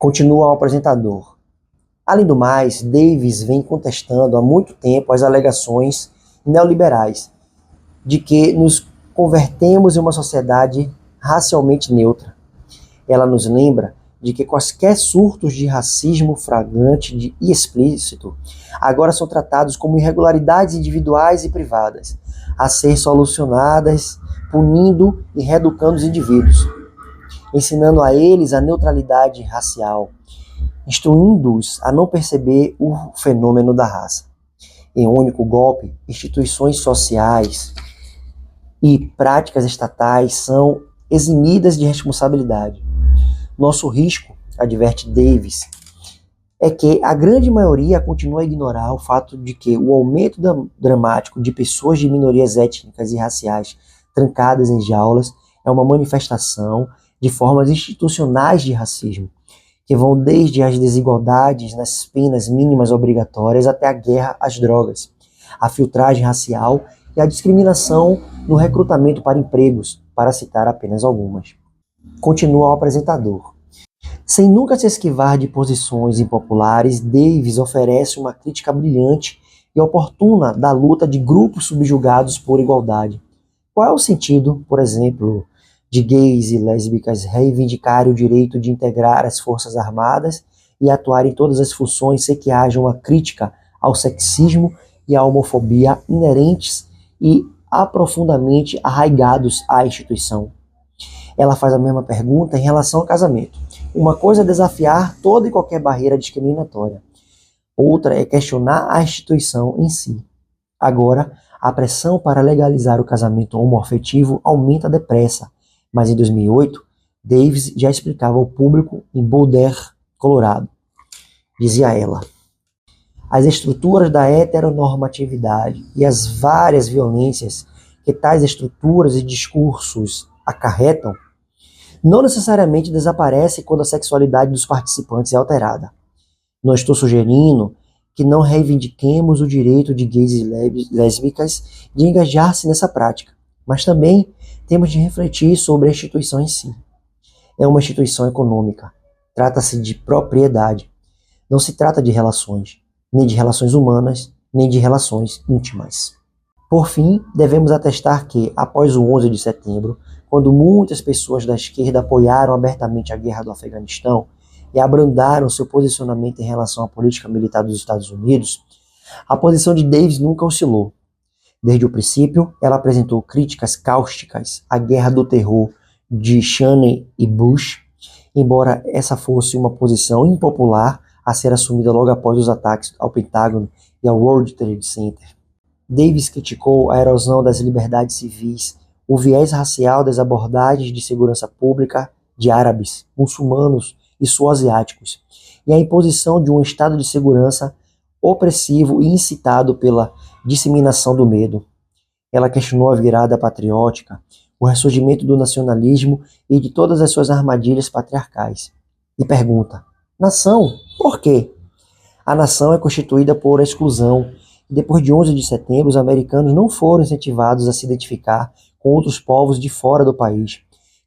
Continua o apresentador. Além do mais, Davis vem contestando há muito tempo as alegações neoliberais de que nos convertemos em uma sociedade racialmente neutra. Ela nos lembra de que quaisquer surtos de racismo flagrante e explícito agora são tratados como irregularidades individuais e privadas, a ser solucionadas punindo e reeducando os indivíduos, ensinando a eles a neutralidade racial, instruindo-os a não perceber o fenômeno da raça. Em um único golpe, instituições sociais e práticas estatais são eximidas de responsabilidade. Nosso risco, adverte Davis, é que a grande maioria continua a ignorar o fato de que o aumento dramático de pessoas de minorias étnicas e raciais trancadas em jaulas é uma manifestação de formas institucionais de racismo, que vão desde as desigualdades nas penas mínimas obrigatórias até a guerra às drogas, a filtragem racial e a discriminação no recrutamento para empregos, para citar apenas algumas. Continua o apresentador. Sem nunca se esquivar de posições impopulares, Davis oferece uma crítica brilhante e oportuna da luta de grupos subjugados por igualdade. Qual é o sentido, por exemplo, de gays e lésbicas reivindicarem o direito de integrar as forças armadas e atuar em todas as funções sem que haja uma crítica ao sexismo e à homofobia inerentes e aprofundadamente arraigados à instituição? Ela faz a mesma pergunta em relação ao casamento. Uma coisa é desafiar toda e qualquer barreira discriminatória. Outra é questionar a instituição em si. Agora, a pressão para legalizar o casamento homoafetivo aumenta depressa, mas em 2008, Davis já explicava ao público em Boulder, Colorado. Dizia ela: as estruturas da heteronormatividade e as várias violências que tais estruturas e discursos acarretam não necessariamente desaparecem quando a sexualidade dos participantes é alterada. Não estou sugerindo que não reivindiquemos o direito de gays e lésbicas de engajar-se nessa prática, mas também temos de refletir sobre a instituição em si. É uma instituição econômica. Trata-se de propriedade. Não se trata de relações, nem de relações humanas, nem de relações íntimas. Por fim, devemos atestar que, após o 11 de setembro, quando muitas pessoas da esquerda apoiaram abertamente a guerra do Afeganistão e abrandaram seu posicionamento em relação à política militar dos Estados Unidos, a posição de Davis nunca oscilou. Desde o princípio, ela apresentou críticas cáusticas à guerra do terror de Cheney e Bush, embora essa fosse uma posição impopular a ser assumida logo após os ataques ao Pentágono e ao World Trade Center. Davis criticou a erosão das liberdades civis, o viés racial das abordagens de segurança pública de árabes, muçulmanos e sul-asiáticos, e a imposição de um estado de segurança opressivo e incitado pela disseminação do medo. Ela questionou a virada patriótica, o ressurgimento do nacionalismo e de todas as suas armadilhas patriarcais. E pergunta: nação, por quê? A nação é constituída por exclusão, e depois de 11 de setembro, os americanos não foram incentivados a se identificar com outros povos de fora do país,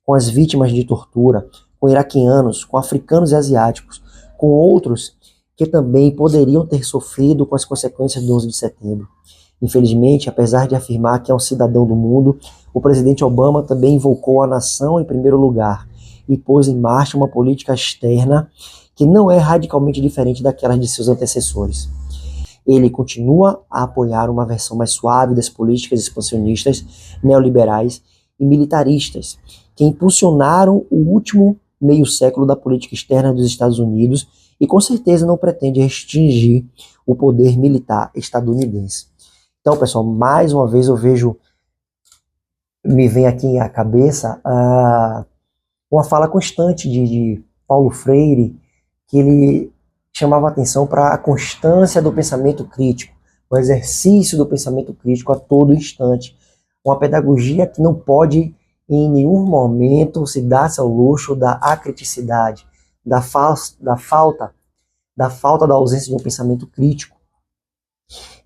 com as vítimas de tortura, com iraquianos, com africanos e asiáticos, com outros que também poderiam ter sofrido com as consequências do 11 de setembro. Infelizmente, apesar de afirmar que é um cidadão do mundo, o presidente Obama também invocou a nação em primeiro lugar e pôs em marcha uma política externa que não é radicalmente diferente daquelas de seus antecessores. Ele continua a apoiar uma versão mais suave das políticas expansionistas, neoliberais e militaristas, que impulsionaram o último meio século da política externa dos Estados Unidos e com certeza não pretende restringir o poder militar estadunidense. Então, pessoal, mais uma vez me vem aqui à cabeça uma fala constante de Paulo Freire, que ele chamava atenção para a constância do pensamento crítico, o exercício do pensamento crítico a todo instante, uma pedagogia que não pode em nenhum momento se dar-se ao luxo da acriticidade, da falta da ausência de um pensamento crítico.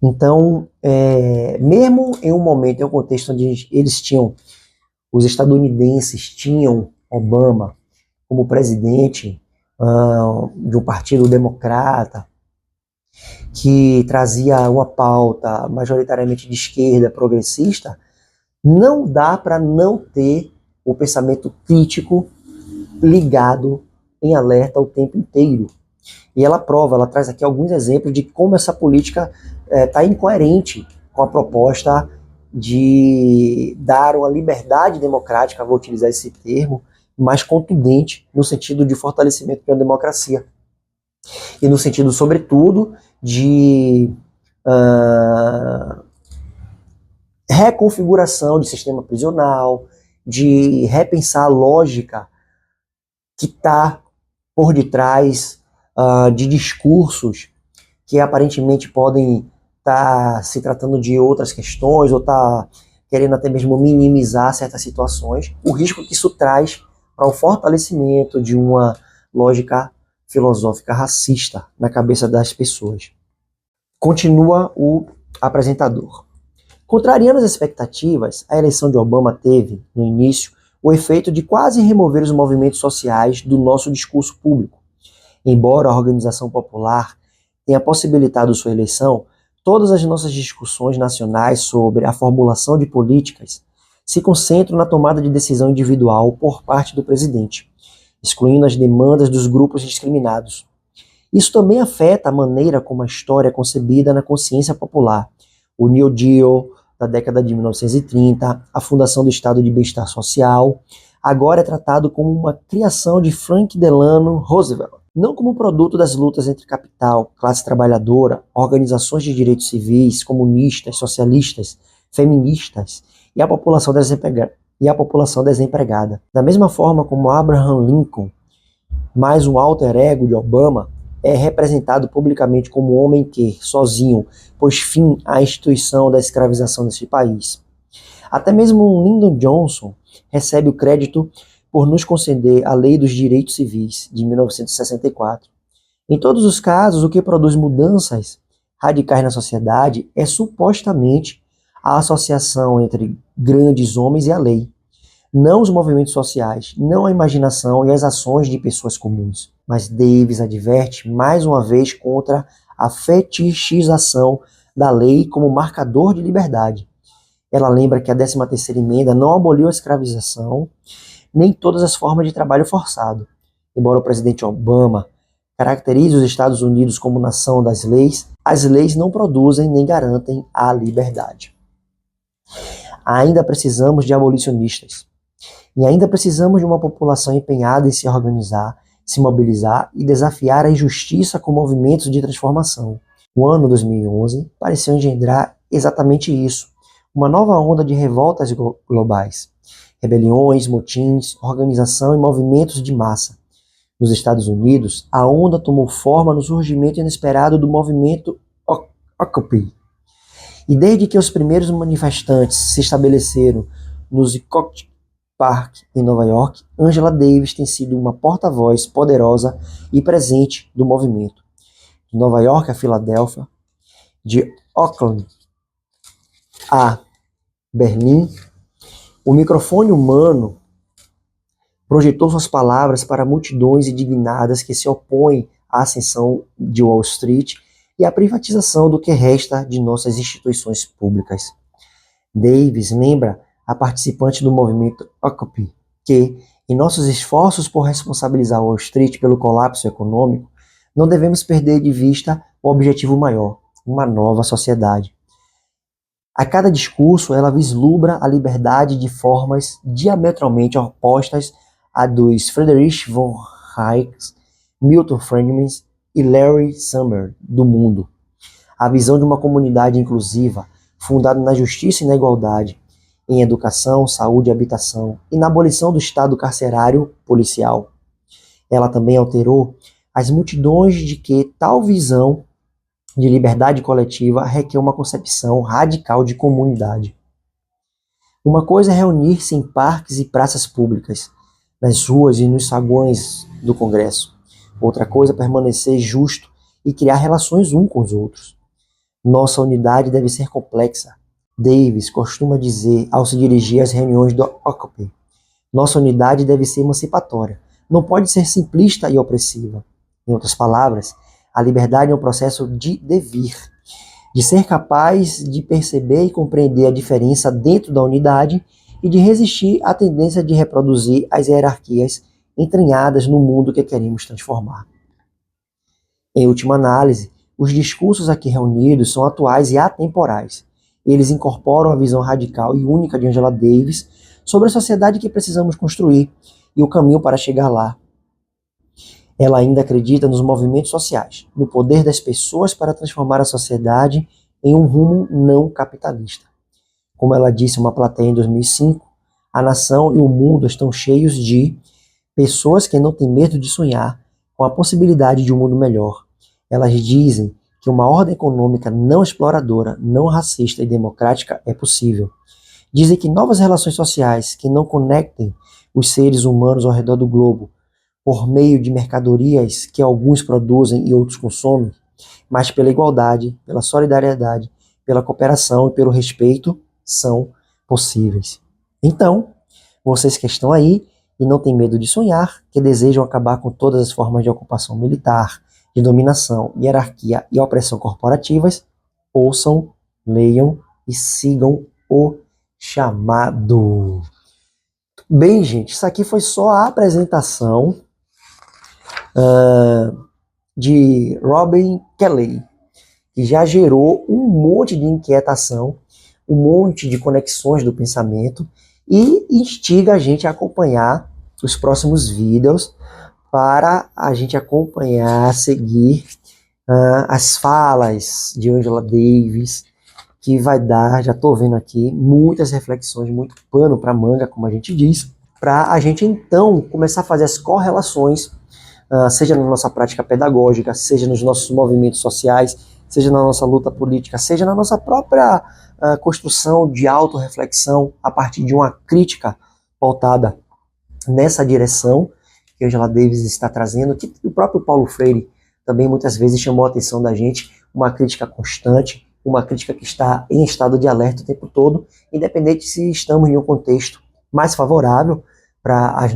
Então, mesmo em um momento, em um contexto onde os estadunidenses tinham Obama como presidente, de um partido democrata, que trazia uma pauta majoritariamente de esquerda, progressista, não dá para não ter o pensamento crítico ligado em alerta o tempo inteiro. E ela traz aqui alguns exemplos de como essa política está incoerente com a proposta de dar uma liberdade democrática, vou utilizar esse termo, mais contundente no sentido de fortalecimento da democracia. E no sentido, sobretudo, de reconfiguração de sistema prisional, de repensar a lógica que está por detrás de discursos que aparentemente podem estar se tratando de outras questões ou estar querendo até mesmo minimizar certas situações, o risco que isso traz para o fortalecimento de uma lógica filosófica racista na cabeça das pessoas. Continua o apresentador. Contrariando as expectativas, a eleição de Obama teve, no início, o efeito de quase remover os movimentos sociais do nosso discurso público. Embora a organização popular tenha possibilitado sua eleição, todas as nossas discussões nacionais sobre a formulação de políticas se concentram na tomada de decisão individual por parte do presidente, excluindo as demandas dos grupos discriminados. Isso também afeta a maneira como a história é concebida na consciência popular. O New Deal, da década de 1930, a fundação do Estado de Bem-Estar Social, agora é tratado como uma criação de Franklin Delano Roosevelt, não como produto das lutas entre capital, classe trabalhadora, organizações de direitos civis, comunistas, socialistas, feministas e a população desempregada. Da mesma forma como Abraham Lincoln, mais um alter ego de Obama, é representado publicamente como um homem que, sozinho, pôs fim à instituição da escravização desse país. Até mesmo Lyndon Johnson recebe o crédito por nos conceder a Lei dos Direitos Civis, de 1964. Em todos os casos, o que produz mudanças radicais na sociedade é supostamente a associação entre grandes homens e a lei, não os movimentos sociais, não a imaginação e as ações de pessoas comuns. Mas Davis adverte mais uma vez contra a fetichização da lei como marcador de liberdade. Ela lembra que a 13ª emenda não aboliu a escravização, nem todas as formas de trabalho forçado. Embora o presidente Obama caracterize os Estados Unidos como nação das leis, as leis não produzem nem garantem a liberdade. Ainda precisamos de abolicionistas. E ainda precisamos de uma população empenhada em se organizar, se mobilizar e desafiar a injustiça com movimentos de transformação. O ano 2011 pareceu engendrar exatamente isso, uma nova onda de revoltas globais, rebeliões, motins, organização e movimentos de massa. Nos Estados Unidos, a onda tomou forma no surgimento inesperado do movimento Occupy. E desde que os primeiros manifestantes se estabeleceram nos Park, em Nova York, Angela Davis tem sido uma porta-voz poderosa e presente do movimento. De Nova York a Filadélfia, de Auckland a Berlim, o microfone humano projetou suas palavras para multidões indignadas que se opõem à ascensão de Wall Street e à privatização do que resta de nossas instituições públicas. Davis lembra a participante do movimento Occupy que, em nossos esforços por responsabilizar Wall Street pelo colapso econômico, não devemos perder de vista o objetivo maior, uma nova sociedade. A cada discurso, ela vislumbra a liberdade de formas diametralmente opostas à dos Friedrich von Hayek, Milton Friedman e Larry Summers do mundo. A visão de uma comunidade inclusiva, fundada na justiça e na igualdade, em educação, saúde e habitação, e na abolição do Estado carcerário policial. Ela também alterou as multidões de que tal visão de liberdade coletiva requer uma concepção radical de comunidade. Uma coisa é reunir-se em parques e praças públicas, nas ruas e nos saguões do Congresso. Outra coisa é permanecer justo e criar relações uns com os outros. Nossa unidade deve ser complexa. Davis costuma dizer ao se dirigir às reuniões do Occupy: nossa unidade deve ser emancipatória, não pode ser simplista e opressiva. Em outras palavras, a liberdade é um processo de devir, de ser capaz de perceber e compreender a diferença dentro da unidade e de resistir à tendência de reproduzir as hierarquias entranhadas no mundo que queremos transformar. Em última análise, os discursos aqui reunidos são atuais e atemporais. Eles incorporam a visão radical e única de Angela Davis sobre a sociedade que precisamos construir e o caminho para chegar lá. Ela ainda acredita nos movimentos sociais, no poder das pessoas para transformar a sociedade em um rumo não capitalista. Como ela disse em uma plateia em 2005, a nação e o mundo estão cheios de pessoas que não têm medo de sonhar com a possibilidade de um mundo melhor. Elas dizem que uma ordem econômica não exploradora, não racista e democrática é possível. Dizem que novas relações sociais que não conectem os seres humanos ao redor do globo por meio de mercadorias que alguns produzem e outros consomem, mas pela igualdade, pela solidariedade, pela cooperação e pelo respeito, são possíveis. Então, vocês que estão aí e não têm medo de sonhar, que desejam acabar com todas as formas de ocupação militar, de dominação, hierarquia e opressão corporativas, ouçam, leiam e sigam o chamado. Bem, gente, isso aqui foi só a apresentação de Robin Kelley, que já gerou um monte de inquietação, um monte de conexões do pensamento e instiga a gente a acompanhar os próximos vídeos para a gente acompanhar, seguir as falas de Angela Davis, que vai dar, já estou vendo aqui, muitas reflexões, muito pano para manga, como a gente diz, para a gente então começar a fazer as correlações, seja na nossa prática pedagógica, seja nos nossos movimentos sociais, seja na nossa luta política, seja na nossa própria construção de autorreflexão a partir de uma crítica pautada nessa direção que Angela Davis está trazendo, que o próprio Paulo Freire também muitas vezes chamou a atenção da gente, uma crítica constante, uma crítica que está em estado de alerta o tempo todo, independente se estamos em um contexto mais favorável para os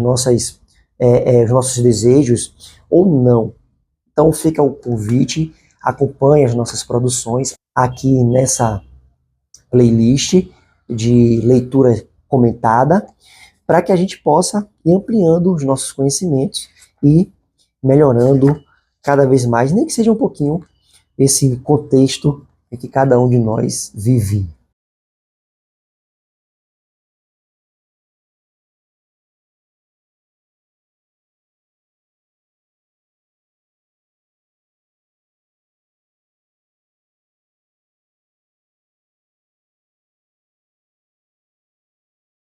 nossos desejos ou não. Então fica o convite, acompanhe as nossas produções aqui nessa playlist de leitura comentada, para que a gente possa ir ampliando os nossos conhecimentos e melhorando cada vez mais, nem que seja um pouquinho, esse contexto em que cada um de nós vive.